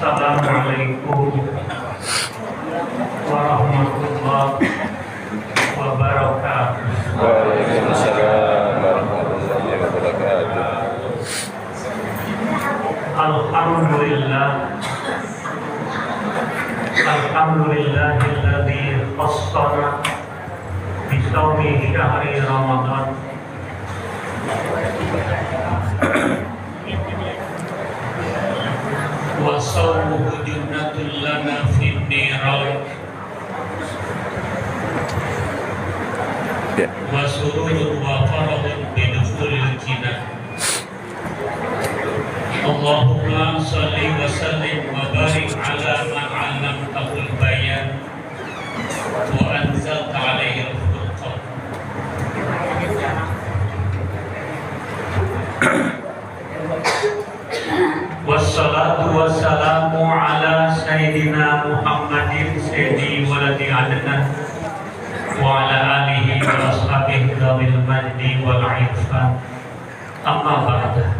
Assalamualaikum warahmatullahi wabarakatuh. Waalaikumsalam warahmatullahi wabarakatuh. Alhamdulillahilladzi khassana bisawmi syahri Ramadan wa sawmuhu junnatul lana fid niran wa sururun wa farahun bidukhulil jannah. Allahumma salli wa sallim wa barik ala man 'allamtahul bayan wa anzalta 'alaihi al-furqan. Wassalatu wassalamu ala sayyidina Muhammadin sayyidi waladi adnan wa ala alihi wa ashabihi dzawil majdi wal 'irfan. Amma ba'da.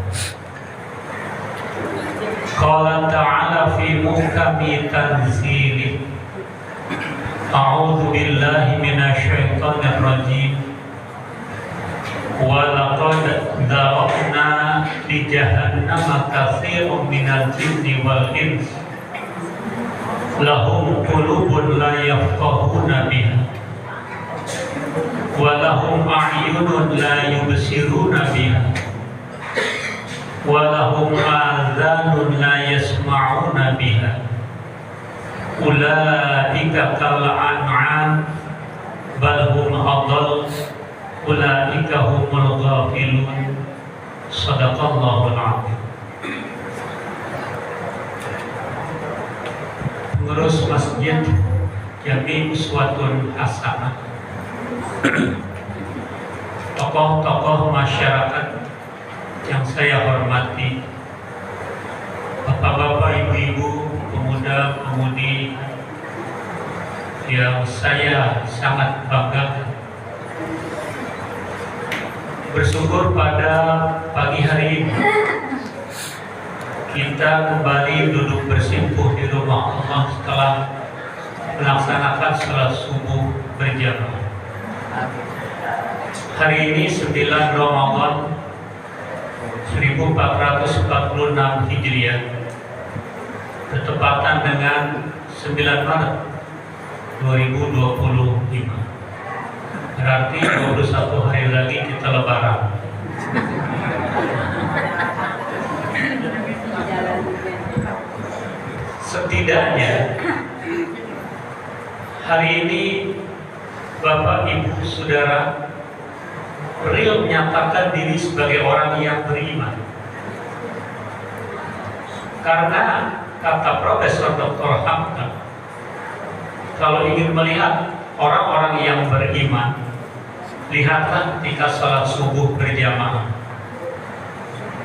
Qala ta'ala fi muhkami tanzilih. A'udzu billahi minasy syaithanir rajim. Wa laqad dzara'na li jahannama katsiran minal jinni wal ins lahum qulubun la yafqahuna biha wa lahum a'yunun la yubsiruna biha wa lahum adhanun la yasma'una biha ulaika kal an'am bal hum adall ulaika humul ghafilun. Shadaqallahul adzim. Pengurus Masjid Jami Uswatun Hasanah, tokoh-tokoh masyarakat yang saya hormati, bapak-bapak, ibu-ibu, pemuda-pemudi yang saya sangat banggakan, bersyukur pada pagi hari ini kita kembali duduk bersimpuh di rumah Allah setelah melaksanakan salat subuh berjamaah. Hari ini 9 Ramadan 1446 Hijriah, bertepatan dengan 9 Maret 2025. Berarti 21 hari lagi kita lebaran. Setidaknya hari ini Bapak, Ibu, Saudara real menyatakan diri sebagai orang yang beriman. Karena kata Profesor Dr. Hamka, kalau ingin melihat orang-orang yang beriman, lihatlah ketika salat subuh berjamaah.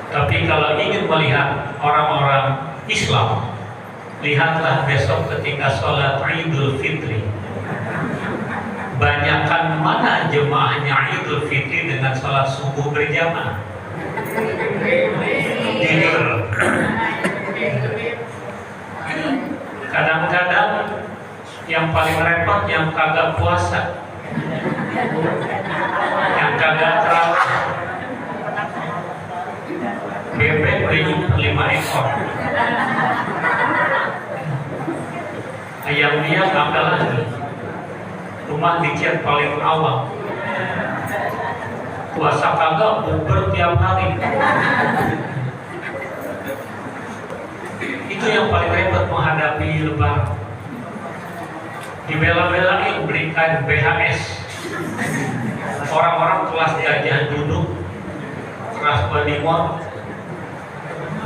Tapi kalau ingin melihat orang-orang Islam, lihatlah besok ketika salat Idul Fitri. Banyakkan mana jemaahnya Idul Fitri dengan salat subuh berjamaah? Tidur. Kadang-kadang yang paling repot yang kagak puasa, yang kagak terawih. Bebek beli 5 ekor, ayam dia apa lagi, rumah dicat paling awal, puasa kagak, bubur tiap hari. Itu yang paling repot menghadapi lebaran. Dibela-belain berikan BHS. Orang-orang kelas gajah duduk, kelas Banimor,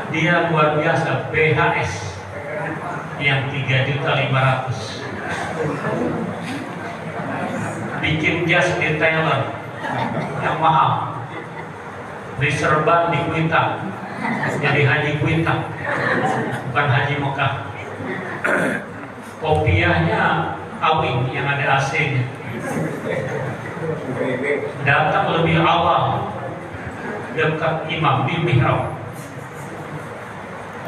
dia luar biasa BHS yang 3.500.000. Bikin jas di Thailand yang mahal, beli serban di Kuitang, jadi haji Kuitang, bukan haji Mekah. Kopiahnya awing yang ada AC-nya. Datang lebih awal dekat imam di mihrab.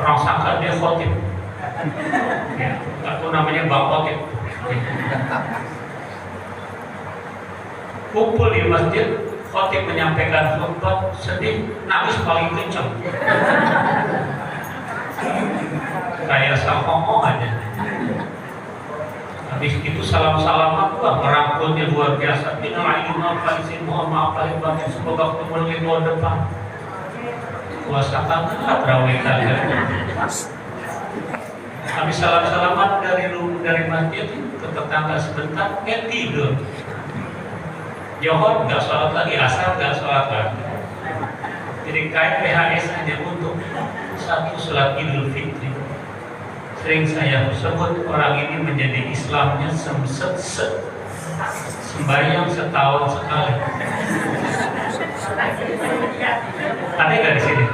Orang sangka dia khotib, Ya, aku namanya Bang Otip. Kumpul di masjid, khotib menyampaikan khutbah, sedih, nangis paling kencang. Kayak sangkong aja. Habis itu salam-salaman, wah merangkulnya luar biasa. Mohon maaf lahir batin, semoga ketemu lagi tahun depan. Puasa kangen terawih kalian. Habis salam-salaman dari masjid ke tetangga sebentar, tidur. Johor nggak sholat lagi, asar nggak sholat lagi. Jadi kayak PHS hanya untuk satu sholat Idul Fitri. Sering saya sebut orang ini menjadi Islamnya sembahyang setahun sekali. Ada nggak di sini?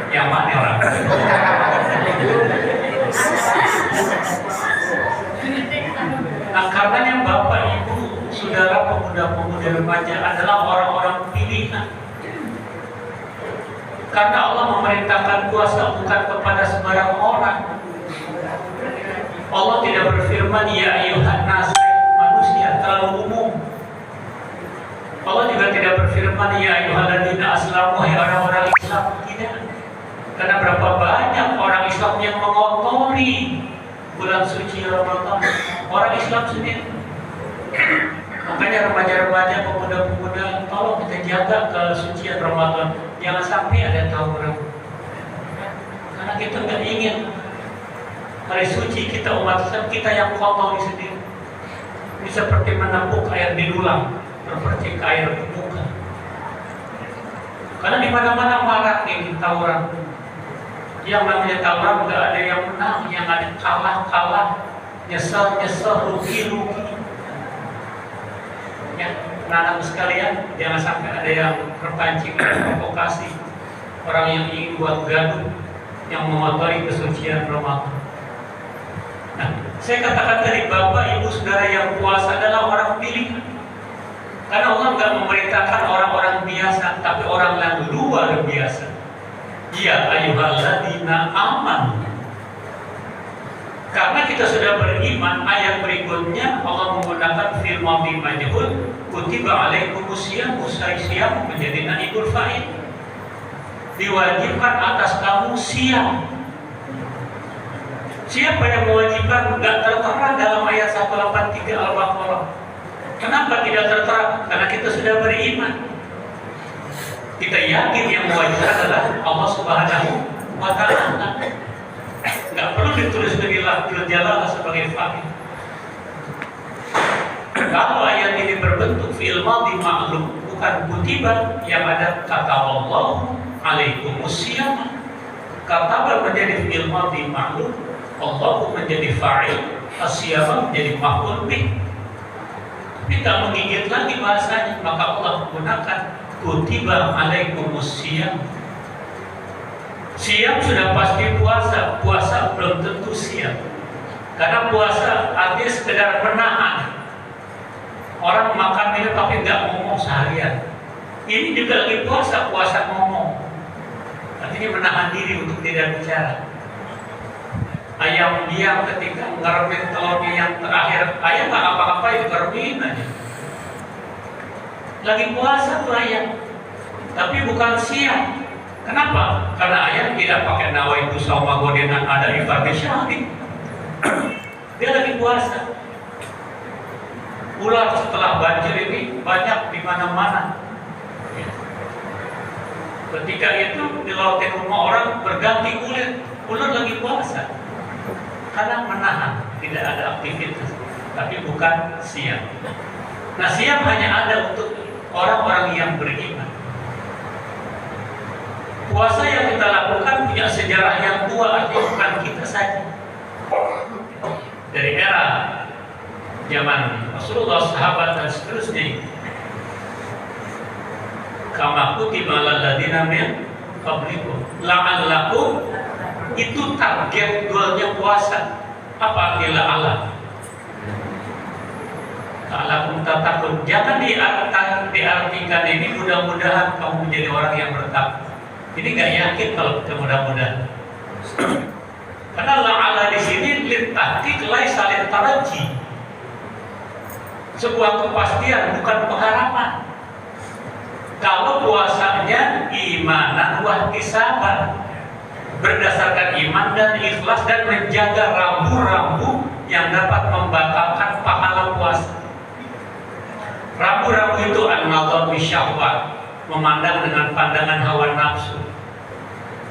Yang mana orang? Nah, karenanya Bapak Ibu, saudara pemuda-pemuda remaja adalah orang-orang pilihan. Karena Allah memerintahkan puasa bukan kepada sembarang orang. Allah tidak berfirman ya ayyuhan nas, manusia, terlalu umum. Allah juga tidak berfirman ya ayyuhalladzina aslamu, hai orang-orang Islam, tidak. Karena berapa banyak orang Islam yang mengotori bulan suci Ramadan, orang Islam sendiri. Makanya remaja-remaja, pemuda-pemuda, tolong kita jaga kesucian Ramadan. Jangan sampai ada tawuran. Karena kita nggak ingin hari suci kita umat Islam kita yang kotori sendiri. Ini seperti menampung air di dulang, berpercik air di muka. Karena di mana-mana marak ini tawuran. Yang namanya tawuran nggak ada yang menang, yang ada kalah, nyesel, rugi. Ya, anak-anak sekalian, jangan sampai ada yang terpancing provokasi, orang yang ingin buat gaduh, yang mengotori kesucian Ramadan. Nah, saya katakan tadi, Bapak, Ibu, Saudara yang puasa adalah orang pilihan. Karena Allah nggak memerintahkan orang-orang biasa, tapi orang yang luar biasa. Ya ayyuhalladzina amanu. Karena kita sudah beriman, ayat berikutnya Allah menggunakan fi'il madhi majhul, kutiba alaikumusiyam, siyam menjadi naibul fa'il. Diwajibkan atas kamu siam. Siapa yang mewajibkan? Tidak tertera dalam ayat 183 Al-Baqarah. Kenapa tidak tertera? Karena kita sudah beriman. Kita yakin yang mewajibkan adalah Allah Subhanahu wa Ta'ala. Nggak perlu ditulis berjalan sebagai fa'il. Kalau ayat ini berbentuk fi'il madhi ma'lum, bukan kutiba, yang ada kata Allah alaikumusiyam. Kata menjadi fi'il madhi ma'lum, Allah menjadi fa'il, asyama menjadi maf'ul bih. Tapi tak menggigit lagi bahasanya, maka Allah menggunakan kutiba alaikumusiyam. Siam sudah pasti puasa, puasa belum tentu siam. Karena puasa artinya sekedar menahan. Orang makan minum tapi nggak ngomong seharian. Ini juga lagi puasa, puasa ngomong. Artinya menahan diri untuk tidak bicara. Ayam diam ketika ngeremin telurnya yang terakhir. Ayam nggak apa-apa, ngeremin aja. Lagi puasa tuh ayam, tapi bukan siam. Kenapa? Karena ayam tidak pakai nawaitu sauma godenan ada ibadah syahid. Dia lagi puasa. Ular setelah banjir ini banyak di mana-mana. Ketika itu di lautan rumah orang berganti kulit, ular lagi puasa. Karena menahan, tidak ada aktivitas, tapi bukan siam. Nah, siam hanya ada untuk orang-orang yang beriman. Puasa yang kita lakukan punya sejarah yang tua, artinya bukan kita saja. Dari era zaman Rasulullah, sahabat dan seterusnya. Kama kutiba alal ladzina min qablikum la'allakum, itu target goalnya puasa. Apa arti la'alla? La'allakum tattaqun. Jangan diartikan ini mudah-mudahan kamu menjadi orang yang bertakwa. Ini nggak yakin kalau kita mudah-mudahan. Karena la'ala di sini litahqiq laisa litaraji. Sebuah kepastian, bukan pengharapan. Kalau puasanya imanan wa ihtisaban, berdasarkan iman dan ikhlas dan menjaga rambu-rambu yang dapat membatalkan pahala puasa. Rambu-rambu itu an-nadhar bisyahwat, memandang dengan pandangan hawa nafsu.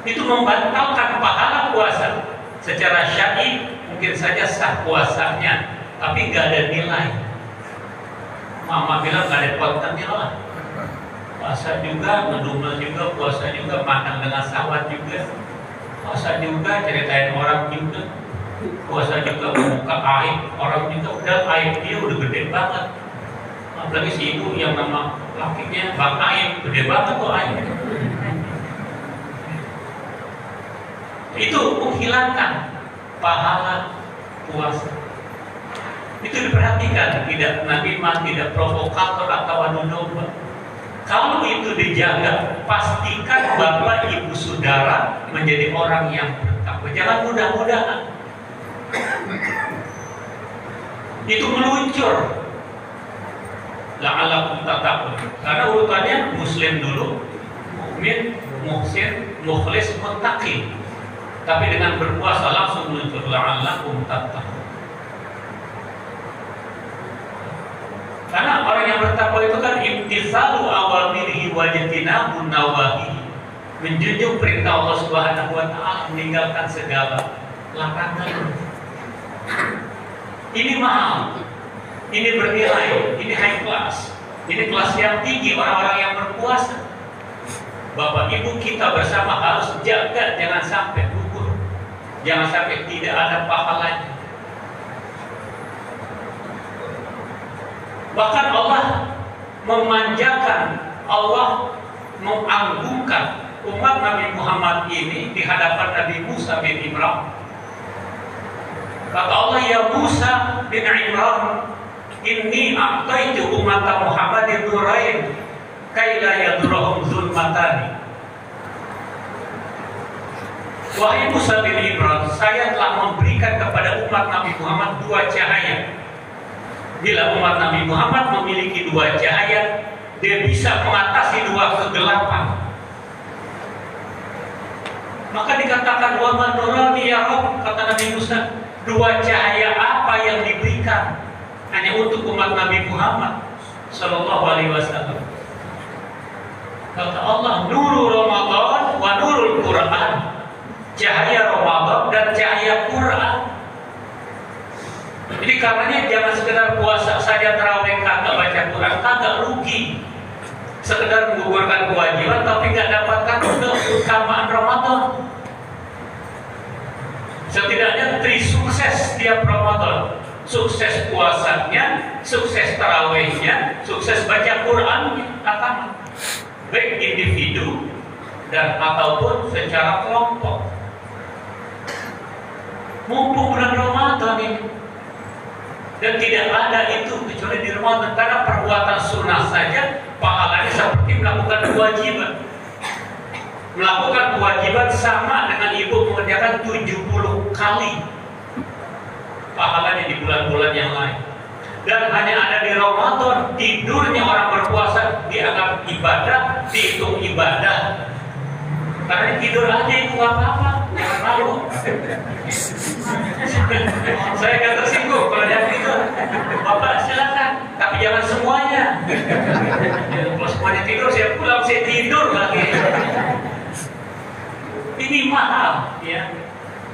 Itu membatalkan pahala puasa. Secara syar'i mungkin saja sah puasanya, tapi nggak ada nilai. Mama bilang nggak ada kontennya lah. Puasa juga, ngedumel juga, puasa juga, makan dengan syahwat juga, puasa juga, ceritain orang juga, puasa juga membuka aib orang juga. Udah aib dia udah gede banget. Apalagi si ibu yang nama lakinya Bang Aib, gede banget tuh aib. Itu menghilangkan pahala puasa. Itu diperhatikan, tidak namimah, tidak provokator atau adu domba. Kalau itu dijaga, pastikan bapak ibu saudara menjadi orang yang bertakwa. Jangan mudah-mudahan. Itu meluncur. La'allakum tattaqun. Karena urutannya muslim dulu, mukmin, muhsin, mukhlis, muttaqin. Tapi dengan berpuasa langsung muncul la'allakum tattaqun. Karena orang yang bertakwa itu kan imtitsalu awamirihi wa ijtinabun nawahihi, menjunjung perintah Allah Subhanahu wa taala, meninggalkan segala larangan. Ini mahal, ini bernilai, ini high class, ini kelas yang tinggi orang-orang yang berpuasa. Bapak Ibu kita bersama harus jaga, jangan sampai gugur, jangan sampai tidak ada pahalanya. Bahkan Allah memanjakan, Allah menganggungkan umat Nabi Muhammad ini di hadapan Nabi Musa bin Imran. Kata Allah, ya Musa bin Imran, inni a'taitu umat Muhammadin nurain kaila yadurahum zulmatani. Wahai Musa bin Imran, saya telah memberikan kepada umat Nabi Muhammad dua cahaya. Bila umat Nabi Muhammad memiliki dua cahaya, dia bisa mengatasi dua kegelapan. Maka dikatakan wa man nurani ya Rabb, kata Nabi Musa, dua cahaya apa yang diberikan hanya untuk umat Nabi Muhammad sallallahu alaihi wasallam. Kata Allah, nurul Ramadan wa nurul Quran, cahaya Ramadan dan cahaya Quran. Jadi karenanya jangan sekedar puasa saja, tarawih kagak, baca Quran kagak, rugi. Sekedar menggugurkan kewajiban tapi nggak dapatkan keutamaan Ramadan. Setidaknya sukses setiap Ramadan, sukses puasanya, sukses tarawihnya, sukses baca Quran, kata baik individu dan ataupun secara kelompok. Mumpung bulan Ramadan ini. Dan tidak ada itu kecuali di Ramadan, karena perbuatan sunnah saja pahalanya seperti melakukan kewajiban. Melakukan kewajiban sama dengan ibu mengerjakan 70 kali pahalanya di bulan-bulan yang lain. Dan hanya ada di Ramadan tidurnya orang berpuasa dianggap ibadah, dihitung ibadah. Karena tidur aja itu nggak apa-apa, jangan malu. Saya nggak tersinggung kalau dia tidur. Bapak silakan, tapi jangan semuanya. Kalau semuanya tidur, saya pulang saya tidur lagi. Ini mahal, ya.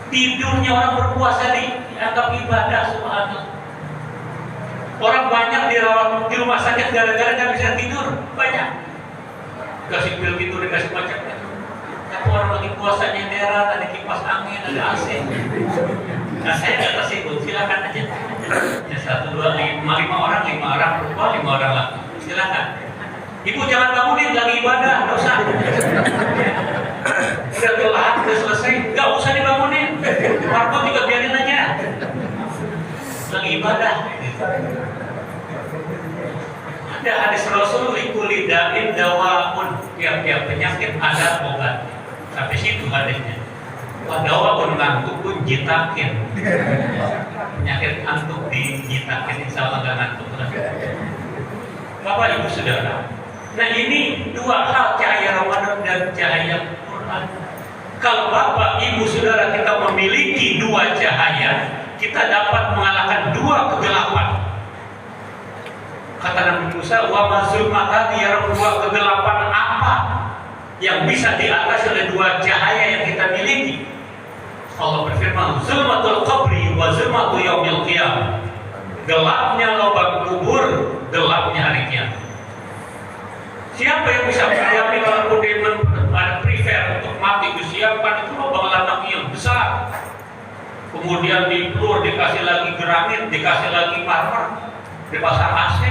Tidurnya orang berpuasa dianggap ibadah, subhanallah. Orang banyak dirawat di rumah sakit gara-gara nggak bisa tidur, banyak. Dikasih pil tidur, dikasih macam-macam. Tapi orang lagi puasanya daerah, ada kipas angin, ada AC. Nah saya nggak tersinggung, silakan aja. Ya 1, 2, 5 orang, 5 orang perempuan, 5 orang laki. Silakan. Ibu jangan bangunin, lagi ibadah, nggak usah. Udah telat, udah selesai, nggak usah dibangunin. Marco juga biarin aja. Lagi ibadah. Ada hadis Rasul, likuli da'in dawaun, tiap-tiap penyakit ada obat. Sampai situ hadisnya. Wadawa pun ngantuk pun jitakin. Penyakit ngantuk dijitakin, insya Allah nggak ngantuk. Bapak Ibu Saudara, nah ini dua hal, cahaya Ramadan dan cahaya Quran. Kalau Bapak Ibu Saudara kita memiliki dua cahaya, kita dapat mengalahkan dua kegelapan. Kata Nabi Musa, wa mazulmatan, ya dua kegelapan apa yang bisa diatasi oleh dua cahaya yang kita miliki? Allah berfirman, zulmatul qabri wa zulmatul yaumil qiyamah. Gelapnya lubang kubur, gelapnya hari kiamat. Siapa yang bisa menjamin kalau dia prefer untuk mati, disiapkan itu lubang ladang yang besar, kemudian dipelur, dikasih lagi granit, dikasih lagi marmer, dipasang AC,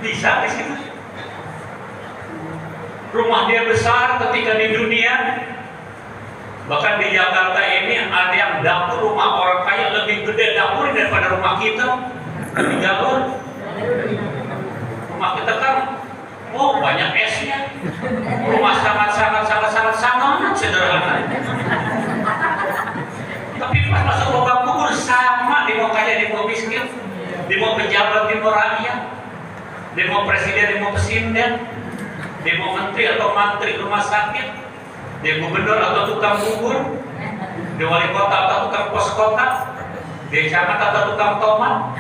bisa di situ. Rumah dia besar ketika di dunia. Bahkan di Jakarta ini ada yang dapur rumah orang kaya lebih gede dapur daripada rumah kita di Jalur. Rumah kita kan, banyak esnya. Rumah sangat sederhana. Tapi pas masuk lubang kubur sama, di mau kaya, di mau miskin, di mau pejabat, di mau rakyat, di mau presiden, di mau presiden, di mau menteri atau mantri rumah sakit, dia gubernur atau tukang bubur, dia wali kota atau tukang pos kota, dia camat atau tukang tomat,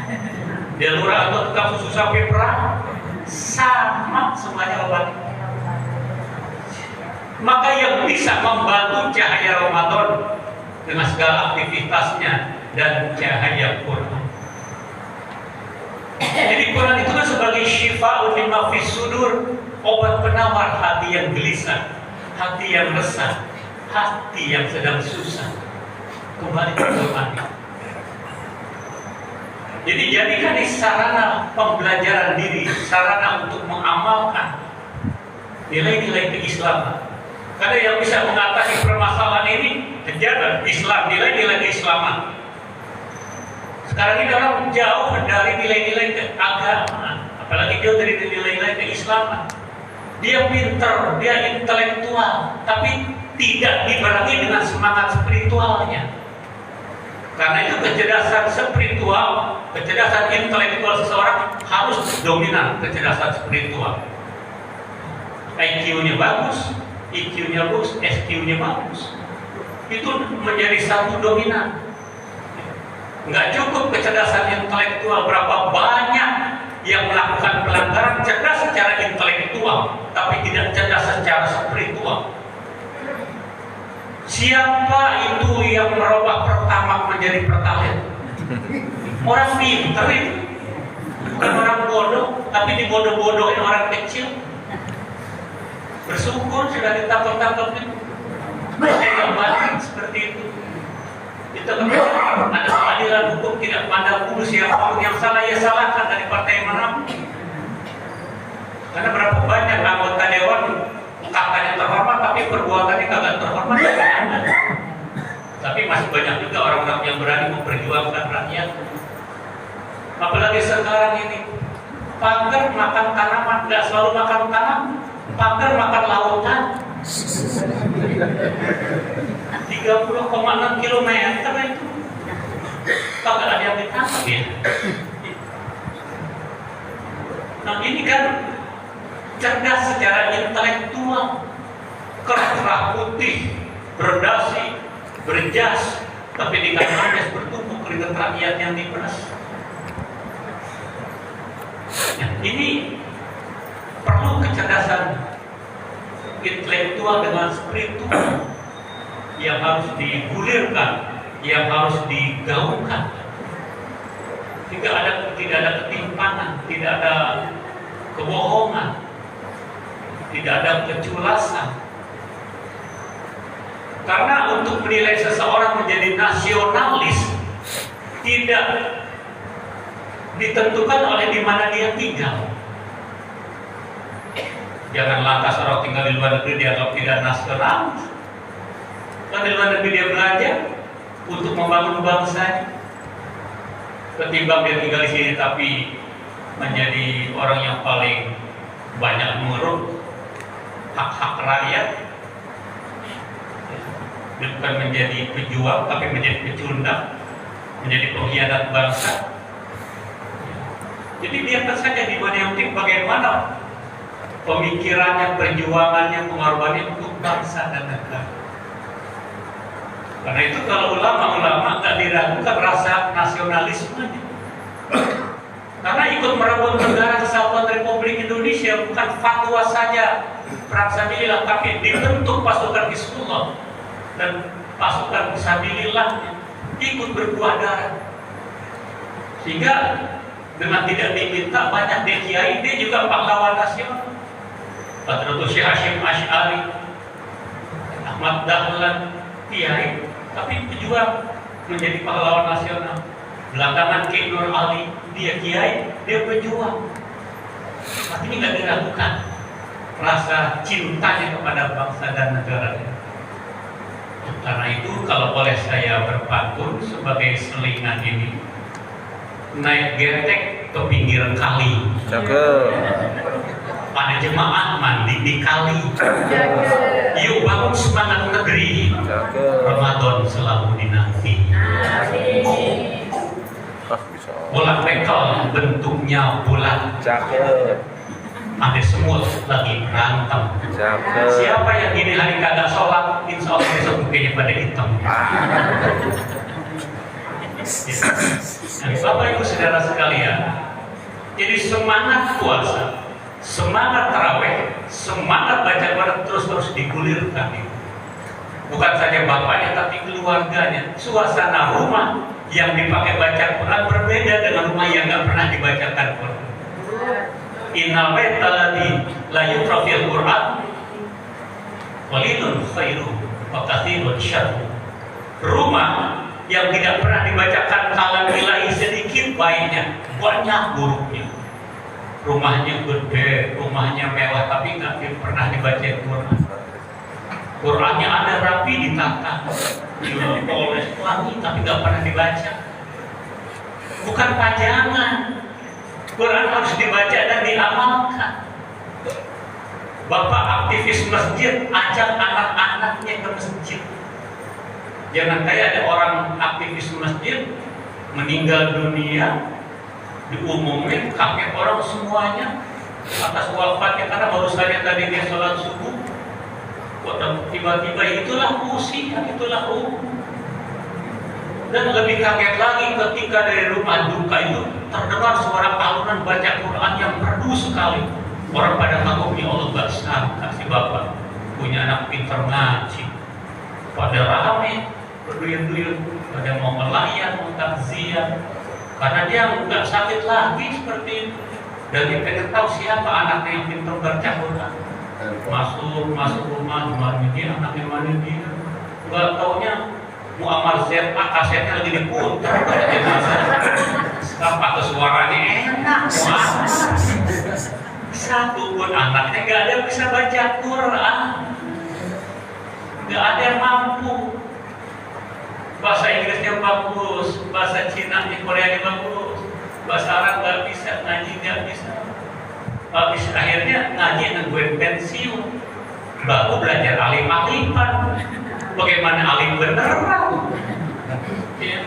dia lurah atau tukang susu sapi perah, sama semuanya obat. Maka yang bisa membantu cahaya Ramadan dengan segala aktivitasnya dan cahaya Quran. Jadi Quran itu kan sebagai syifa'un lima fis sudur, obat penawar hati yang gelisah, hati yang resah, hati yang sedang susah. Kembali ke Quran. Jadi jadikan ini sarana pembelajaran diri, sarana untuk mengamalkan nilai-nilai keislaman. Karena yang bisa mengatasi permasalahan ini kejaga Islam, nilai-nilai keislaman. Sekarang ini orang jauh dari nilai-nilai keagamaan, apalagi jauh dari nilai-nilai keislaman. Dia pinter, dia intelektual, tapi tidak dibarengi dengan semangat spiritualnya. Karena itu kecerdasan spiritual, kecerdasan intelektual seseorang harus dominan kecerdasan spiritual. IQ-nya bagus, EQ-nya bagus, SQ-nya bagus. Itu menjadi satu dominan. Nggak cukup kecerdasan intelektual, berapa banyak yang melakukan pelanggaran cerdas secara intelektual, tapi tidak cerdas secara spiritual. Siapa itu yang merubah pertamax menjadi pertalite? Orang pintar itu, bukan orang bodoh, tapi dibodoh-bodohin orang kecil. Bersyukur sudah ditangkap-tangkap itu. Tidak balik seperti itu. Kita katakan ada pengadilan hukum tidak pandang bulu, siapapun yang salah ya salahkan dari partai manapun. Karena berapa banyak anggota dewan katanya terhormat tapi perbuatannya kagak terhormat. Tapi masih banyak juga orang-orang yang berani memperjuangkan rakyat. Apalagi sekarang ini, pagar makan tanaman, nggak selalu makan tanaman, pagar makan lautan. 30,6 km itu kagak ada yang ditangkap ya. Nah ini kan cerdas secara intelektual, kerah putih, berdasi, berjas, tapi di kamarnya bertumpuk keringat rakyat yang diperas. Nah, ini perlu kecerdasan intelektual dengan spiritual yang harus digulirkan, yang harus digaungkan. Tidak ada ketimpangan, tidak ada kebohongan, tidak ada keculasan. Karena untuk menilai seseorang menjadi nasionalis tidak ditentukan oleh di mana dia tinggal. Jangan lantas orang tinggal di luar negeri dianggap tidak nasionalis. Kan di luar negeri dia belajar untuk membangun bangsa. Ketimbang dia tinggal di sini tapi menjadi orang yang paling banyak mengurus hak-hak rakyat. bukan menjadi pejuang, tapi menjadi pecundang, menjadi pengkhianat bangsa. Jadi biarkan saja di mana, yang penting bagaimana pemikirannya, perjuangannya, pengorbanannya untuk bangsa dan negara. Karena itu kalau ulama-ulama nggak diragukan rasa nasionalismenya. Karena ikut merebut negara Kesatuan Republik Indonesia bukan fatwa saja perang sabilillah, tapi dibentuk pasukan Hizbullah dan pasukan Sabilillah ikut berbuah darah. Sehingga dengan tidak diminta banyak kiai, dia juga pahlawan nasional. Hadratus Syekh Hasyim Asy'ari, Ahmad Dahlan, kiai, tapi pejuang, menjadi pahlawan nasional. Belakangan Ki Nur Ali, dia kiai, dia pejuang. Artinya nggak diragukan rasa cintanya kepada bangsa dan negaranya. Karena itu kalau boleh saya berpantun sebagai selingan ini, naik getek ke pinggir kali. Cakep. Pada jemaah mandi di kali. Yuk bangun semangat negeri. Cakep. Ramadan selalu dinanti. Bisa. Bola bekel bentuknya bulat. Cakep. Ada semut lagi berantem. Cakep. Siapa yang gini hari kagak sholat, insya Allah besok mukanya pada hitam. Bapak Ibu Saudara sekalian, jadi semangat puasa, semangat taraweh, semangat baca Quran terus digulirkan. Bukan saja bapaknya tapi keluarganya. Suasana rumah yang dipakai baca Quran berbeda dengan rumah yang nggak pernah dibacakan Quran. Innal baita alladzi la yuqra fil Quran qalilun khairu wa katsirun syarru. Rumah yang tidak pernah dibacakan kalam ilahi sedikit baiknya, banyak buruknya. Rumahnya gede, rumahnya mewah, tapi nggak pernah dibaca Quran. Qurannya ada rapi ditata, dipoles wangi, tapi nggak pernah dibaca. Bukan pajangan. Quran harus dibaca dan diamalkan. Bapak aktivis masjid, ajak anak-anaknya ke masjid. Jangan kayak ada orang aktivis masjid meninggal dunia diumumin, kaget orang semuanya atas wafatnya karena baru saja tadi dia sholat subuh. Kok tiba-tiba itulah usia, itulah umur. Dan lebih kaget lagi ketika dari rumah duka itu terdengar suara alunan baca Quran yang merdu sekali. Orang pada kagum, ya Allah gak sangka si bapak punya anak pintar ngaji. Pada rame, berduyun-duyun, pada mau melayat, mau takziah. Karena dia nggak sakit lagi seperti itu. Dan dia pengen tahu siapa anaknya yang pintar baca Quran. Masuk rumah, gimana dia, anaknya mana dia. Nggak taunya Muammar ZA kasetnya lagi diputar. Apa tuh suaranya enak. Satu pun anaknya nggak ada yang bisa baca Quran. Nggak ada yang mampu. Bahasa Inggrisnya bagus, bahasa Cina, Koreanya bagus, bahasa Arab nggak bisa, ngaji nggak bisa. Habis akhirnya ngaji nungguin pensiun, baru belajar alim-aliman. Bagaimana alim beneran? Ya,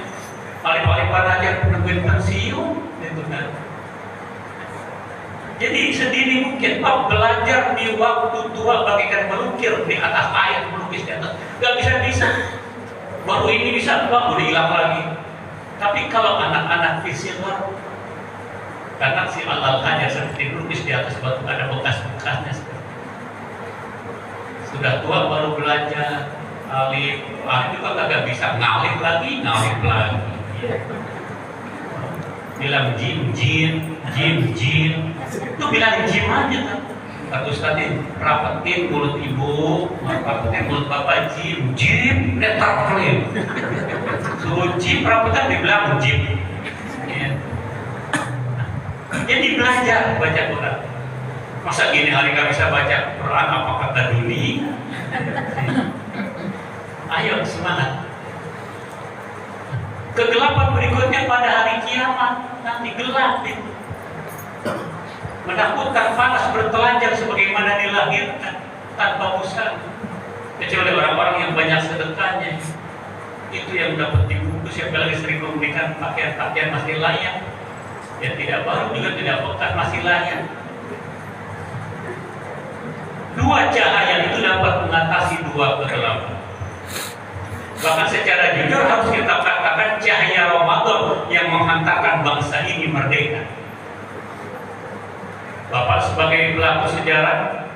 alim-aliman aja nungguin pensiun, itu kan. Jadi sedini mungkin belajar di waktu tua bagaikan melukir di atas air, melukis di atas, nggak bisa. Baru ini bisa, baru hilang lagi. Tapi kalau anak-anak visioner, karena si al-alhanya seperti lukis di atas batu ada bekas-bekasnya seperti itu. Sudah tua baru belajar alif juga kagak bisa ngalif lagi. Bilang jim, itu bilang jim aja kan. Terus tadi rapetin mulut ibu, rapetin mulut bapak, jim, netar clean. Suruh jim, rapetan dibilang jim. Ya. Jadi belajar baca Quran. Masa gini hari nggak bisa baca Quran, apa kata dunia? Ayo semangat. Kegelapan berikutnya pada hari kiamat, nanti gelap itu. Menakutkan, panas, bertelanjang sebagaimana dilahirkan tanpa busana, kecuali orang orang yang banyak sedekahnya itu yang dapat dibungkus, yang lagi sering memberikan pakaian masih layak, yang tidak baru juga tidak bekas masih layak. Dua cahaya itu dapat mengatasi dua kegelapan. Bahkan secara jujur harus kita katakan cahaya Ramadan yang menghantarkan bangsa ini merdeka. Bapak sebagai pelaku sejarah,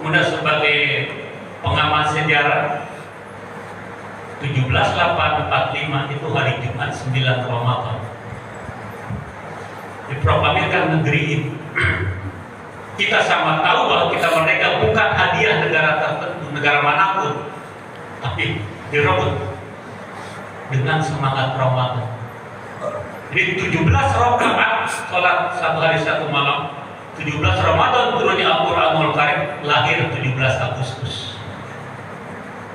Bunda sebagai pengamat sejarah, 17/8/45 itu hari Jumat 9 Ramadan diproklamirkan negeri ini. Kita sama tahu bahwa kita merdeka bukan hadiah negara tertentu, negara manapun, tapi direbut dengan semangat Ramadan. Jadi 17 rakaat sholat satu hari satu malam, 17 Ramadan turunnya Al-Quranul Karim, lahir 17 Agustus.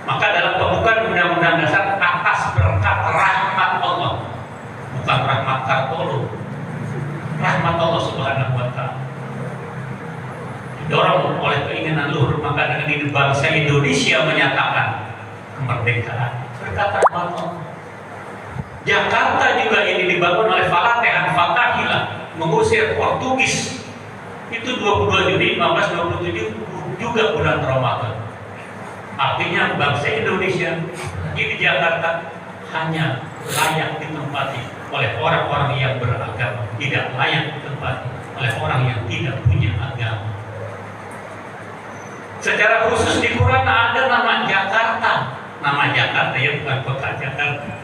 Maka dalam pembukaan Undang-Undang Dasar atas berkat rahmat Allah, bukan rahmat Kartolo, rahmat Allah Subhanahu wa Ta'ala, didorong oleh keinginan luhur, maka dengan ini bangsa Indonesia menyatakan kemerdekaan berkat rahmat Allah. Jakarta juga ini dibangun oleh Falatehan Fatahillah mengusir Portugis. Itu 22 Juni 1527 juga bulan Ramadan. Artinya bangsa Indonesia di Jakarta hanya layak ditempati oleh orang-orang yang beragama, tidak layak ditempati oleh orang yang tidak punya agama. Secara khusus di Quran ada nama Jakarta, ya bukan kota Jakarta.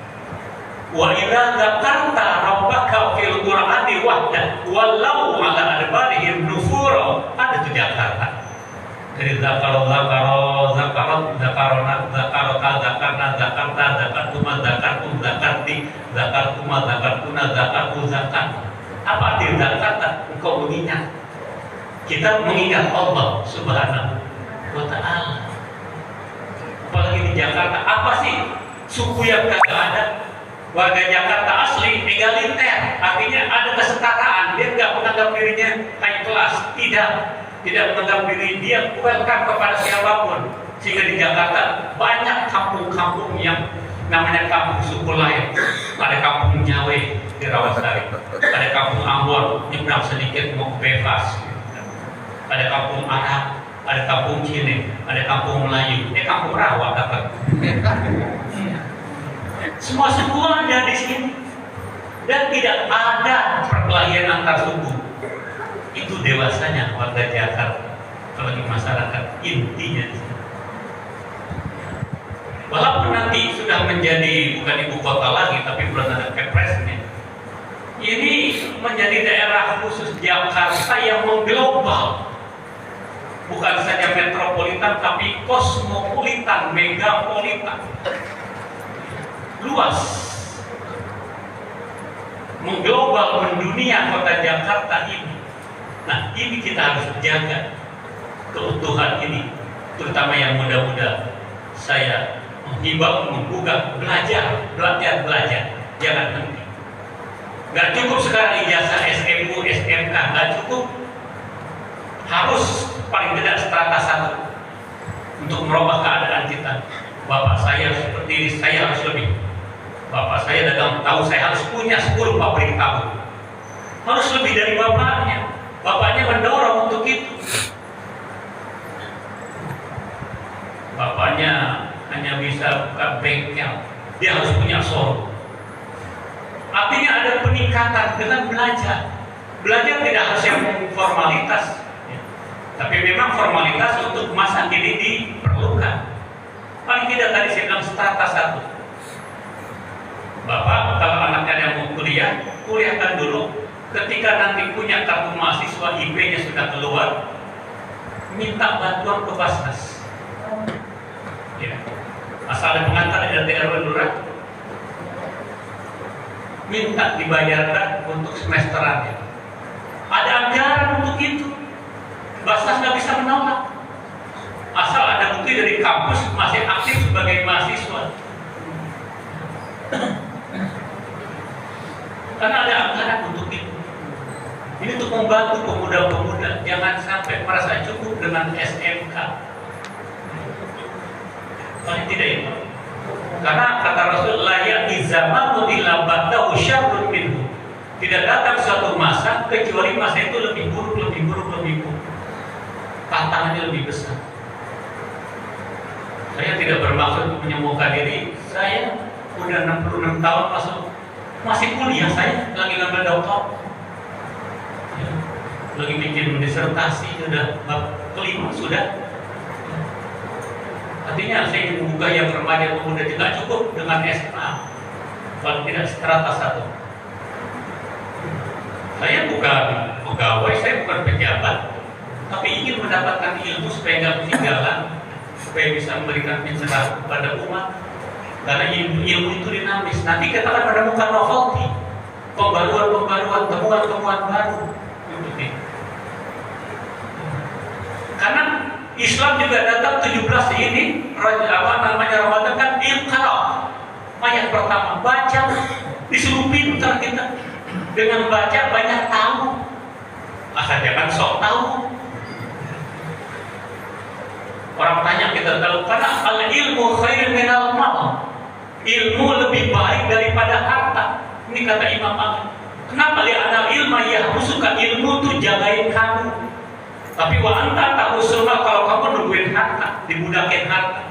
Wa idza dzakarta rabbaka fil qur'ani wahda wallau ala adbarihim nufura, ada tuh Jakarta. Dari zakarna zakartuma zakartu zakat. Apa arti Jakarta? Engkau mengingat. Kita mengingat Allah Subhanahu wa Ta'ala. Apalagi di Jakarta, apa sih suku yang kagak ada? Warga Jakarta asli egaliter, artinya ada kesetaraan. Dia nggak menganggap dirinya high class, tidak menganggap diri dia welcome kepada siapapun. Sehingga di Jakarta banyak kampung-kampung yang namanya kampung suku lain. Ada kampung Nyawe di Rawasari, ada kampung Ambon nyebrang sedikit mau bebas, ada kampung Arab, ada kampung Cine, ada kampung Melayu, kampung Rawa dapat. Semua ada di sini, dan tidak ada perkelahian antar suku. Itu dewasanya warga Jakarta, apalagi masyarakat intinya. Walaupun nanti sudah menjadi bukan ibu kota lagi, tapi belum ada Kepresnya. Ini menjadi daerah khusus Jakarta yang mengglobal, bukan saja metropolitan, tapi kosmopolitan, megapolitan. Luas, mengglobal, mendunia kota Jakarta ini. Nah, ini kita harus jaga keutuhan ini, terutama yang muda-muda. Saya menghimbau, menggugah, belajar, jangan henti. Gak cukup sekarang ijazah SMU, SMK, gak cukup. Harus paling tidak strata 1 untuk merubah keadaan kita. Bapak saya seperti ini, saya harus lebih. Bapak saya dagang tahu, saya harus punya 10 pabrik tahu. Harus lebih dari bapaknya. Bapaknya mendorong untuk itu. Bapaknya hanya bisa buka bengkel, dia harus punya showroom. Artinya ada peningkatan dengan belajar. Belajar tidak harus yang formalitas, tapi memang formalitas untuk masa kini diperlukan. Paling tidak tadi saya bilang strata 1. Bapak kalau anaknya yang mau kuliahkan dulu. Ketika nanti punya kartu mahasiswa, IP-nya sudah keluar, minta bantuan ke Basnas. Ya. Asal ada pengantar RT RW lurah, minta dibayarkan untuk semesterannya. Ada anggaran untuk itu. Basnas nggak bisa menolak. Asal ada bukti dari kampus masih aktif sebagai mahasiswa. Karena ada anggaran untuk itu. Ini untuk membantu pemuda-pemuda, jangan sampai merasa cukup dengan SMK. Paling tidak itu. Karena kata Rasulullah ya izamanu illa ba'dahu syarrun minhu. Tidak datang suatu masa kecuali masa itu lebih buruk. Tantangannya lebih besar. Saya tidak bermaksud menyembuhkan diri. Saya udah 66 tahun masih kuliah, saya lagi ngambil doktor. Ya, lagi bikin disertasi, sudah bab kelima sudah. Artinya saya ingin membuka yang remaja pemuda juga cukup dengan SMA, kalau tidak strata 1. Saya bukan pegawai, saya bukan pejabat, tapi ingin mendapatkan ilmu supaya nggak ketinggalan, supaya bisa memberikan pencerahan kepada umat. Karena ilmu itu dinamis. Nanti kita akan menemukan novelty, pembaruan, temuan baru. Karena Islam juga datang 17 ini, Ramadan kan Iqra. Ayat pertama, baca, disuruh pintar kita. Dengan baca banyak tahu. Asal jangan sok tahu. Orang tanya kita tahu, karena al-ilmu khairun minal mal. Ilmu lebih baik daripada harta. Ini kata Imam Ahmad. Kenapa li'anal ilma yahrusuka, ilmu itu jagain kamu. Tapi wa anta tahrusullah, kalau kamu nungguin harta, dibudakin harta.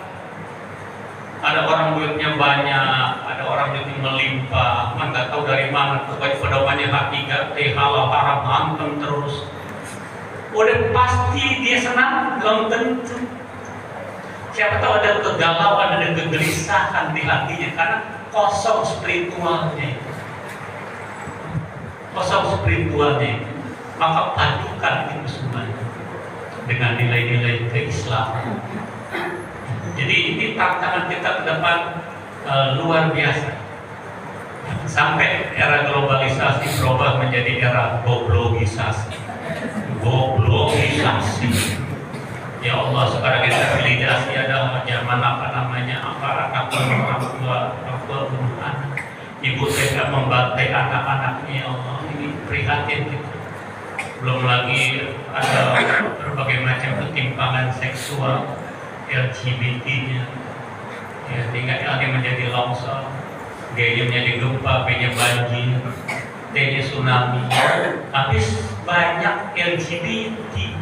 Ada orang duitnya banyak, ada orang duitnya melimpah, man nggak tahu dari mana, pokoknya pedomannya hak 3, halal haram hantem terus. Udah pasti dia senang, belum tentu. Siapa tahu ada kegalauan, ada kegelisahan di hatinya karena kosong spiritualnya. Maka padukan itu semuanya dengan nilai-nilai keislaman. Jadi ini tantangan kita ke depan luar biasa. Sampai era globalisasi berubah menjadi era goblogisasi. Ya Allah, sekarang kita validasi ada zaman anak ibu tega membantai anak-anaknya. Ya Allah, ini prihatin kita. Belum lagi ada berbagai macam ketimpangan seksual, LGBT-nya. Ya, tinggal lagi menjadi longsor, G-nya menjadi gempa, B-nya banjir, T-nya tsunami. Habis banyak LGBT.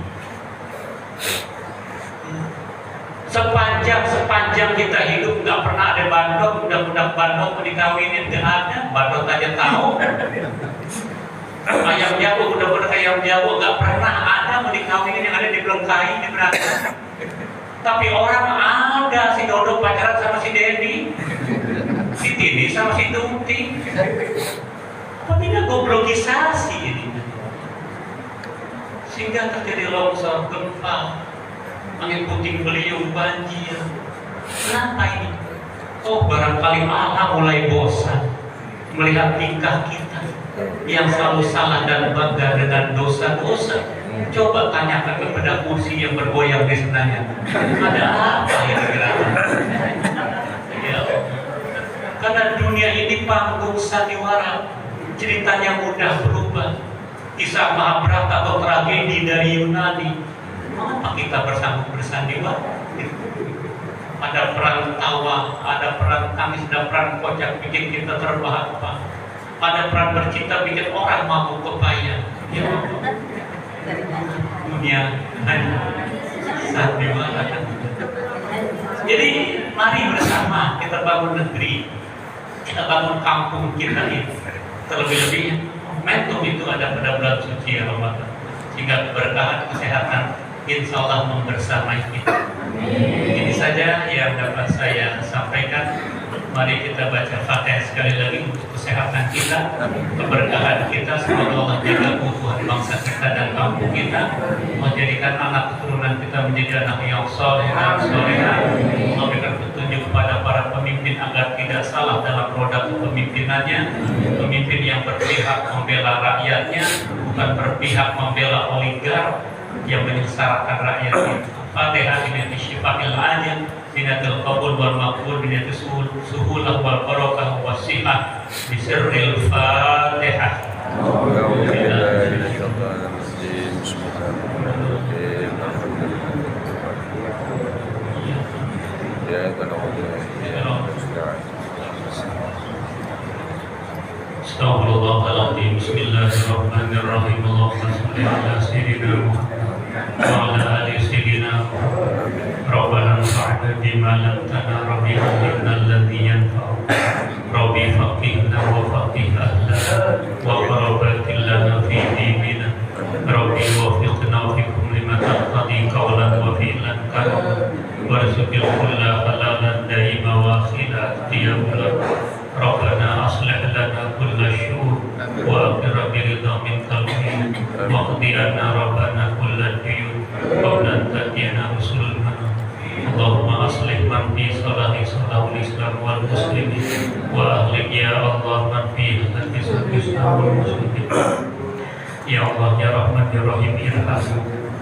Sepanjang kita hidup nggak pernah ada bandot, udah bandot dikawinin nggak ada, bandot aja tahu. Ayam jago udah ayam jago nggak pernah ada mau dikawinin, yang ada dibelengkai, diberangkat. Tapi orang ada, si Dodo pacaran sama si Dedi, si Tini sama si Tumti. Apa tidak goblogisasi ini? Sehingga terjadi longsor, gempa, angin puting beliung, banjir. Kenapa ini? Oh, barangkali Allah mulai bosan melihat tingkah kita yang selalu salah dan bangga dengan dosa-dosa. Coba tanyakan kepada kursi yang bergoyang di senanya, ada apa yang digerakkan? Ya, karena dunia ini panggung sandiwara, ceritanya mudah berubah. Kisah Mahabharata atau tragedi dari Yunani. Mengapa kita bersambung bersandiwara? Ada perang tawa, ada perang tangis, ada perang kocak bikin kita terbahak-bahak. Ada perang bercinta bikin orang mabuk kepayang. Ya Allah, dunia hanya sandiwara. Jadi mari bersama kita bangun negeri, kita bangun kampung kita ini. Terlebih-lebih momentum itu ada pada bulan suci Ramadan, sehingga keberkahan kesehatan insya Allah membersamai kita. Ini saja yang dapat saya sampaikan. Mari kita baca Fatihah sekali lagi untuk kesehatan kita, keberkahan kita. Semoga Allah jaga keutuhan bangsa kita dan kampung kita, menjadikan anak keturunan kita menjadi anak yang soleh dan soleha. Memberikan petunjuk kepada para pemimpin agar tidak salah dalam roda kepemimpinannya. Pemimpin yang berpihak membela rakyatnya, bukan berpihak membela oligark yang menyengsarakan rakyatnya. Fatihah binati syifa'il ajal, binatil qabul wal maqbul, binati suhulah wal barakah wa sihah, bisirril Fatihah. Ya, Astagfirullahaladzim. Bismillahirrahmanirrahim. Allahumma sholli ala sayyidina Muhammad wa ala ali sayyidina Muhammad. Rabbana fa'na bima lam tanara bihi innal ladzi yanfa'u. Rabbi faqihna wa faqih ahlana wa qarabatil lana fi dinina. Rabbi wafiqna fi kulli ma taqdi qawlan wa fi'lan karam. Warzuqil kulla halalan daima wa akhirat tiyabula. Rabbana aslih lana kulla syur wa akhira biridha min qalbi wa qdi anna rabbana kulla diyun wa nantaqina usul manam. Allahumma aslih man fi salahi salahul islam wal muslimin wa ahlih ya Allah man fi hadis islam wal muslimin. Ya Allah ya Rahman ya Rahim irham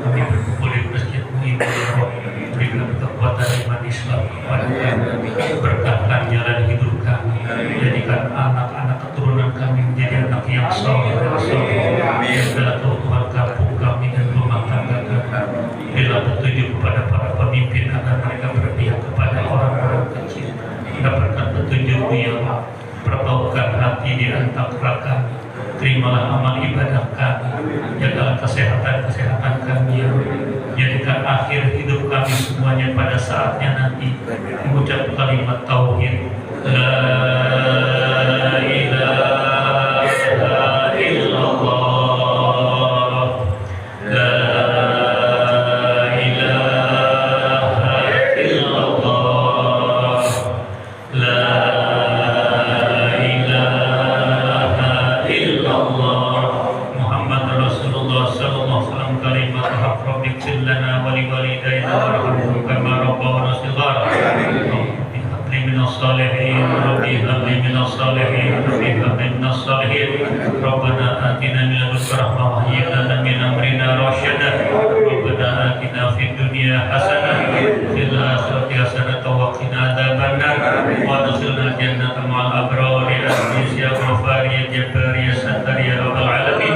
kami berkumpul di masjid-Mu ini ya Rabbi, berikan kekuatan iman Islam kepada kami, berkatkan jalan hidup kami, jadikan anak-anak keturunan kami menjadi anak yang saleh dan saleh, biarlah Tuhan kampung kami dan rumah tangga kami, bila petunjuk kepada para pemimpin agar mereka berpihak kepada orang-orang kecil, dapatkan petunjuk-Mu ya Allah, perbaukan hati di antara kami. Terimalah amal ibadah kami, jagalah kesehatan kami ya. Jadikan akhir hidup kami semuanya pada saatnya nanti mengucap kalimat tauhid la ilaha illallah, la ilaha illallah, la Muhammad Rasulullah sallallahu alaihi wasallam kalimat haq rabbik lana wa li walidayna warhamhum kama rabbawna shighara. Habli minas salihin, rabbi habli minas salihin, rabbi habli minas salihin. Rabbana atina min ladunka rahmah wa hayyi lana min amrina rasyada. Rabbana atina fid dunya hasanah fil akhirati hasanah wa qina adzabannar wa adkhilna jannata ma'al abrar ya aziz ya ghafar ya jabbar ya sattar ya rabbal alamin.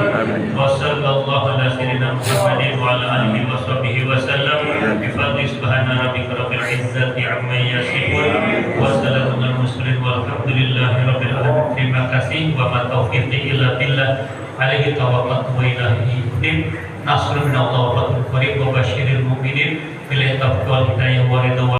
Wa sallallahu ala sayyidina Muhammadin wa ala alihi wa sahbihi wa sallam bi fadli subhana rabbika rabbil izzati amma yasifun wa salamun alal mursalin walhamdulillahi rabbil alamin. Terima kasih wa ma taufiqi illa billah alaihi tawakkaltu wa ilaihi unib. Nasrun min Allah wa fathun qarib wa basyiril mu'minin bil taqwa hidayah wa ridha.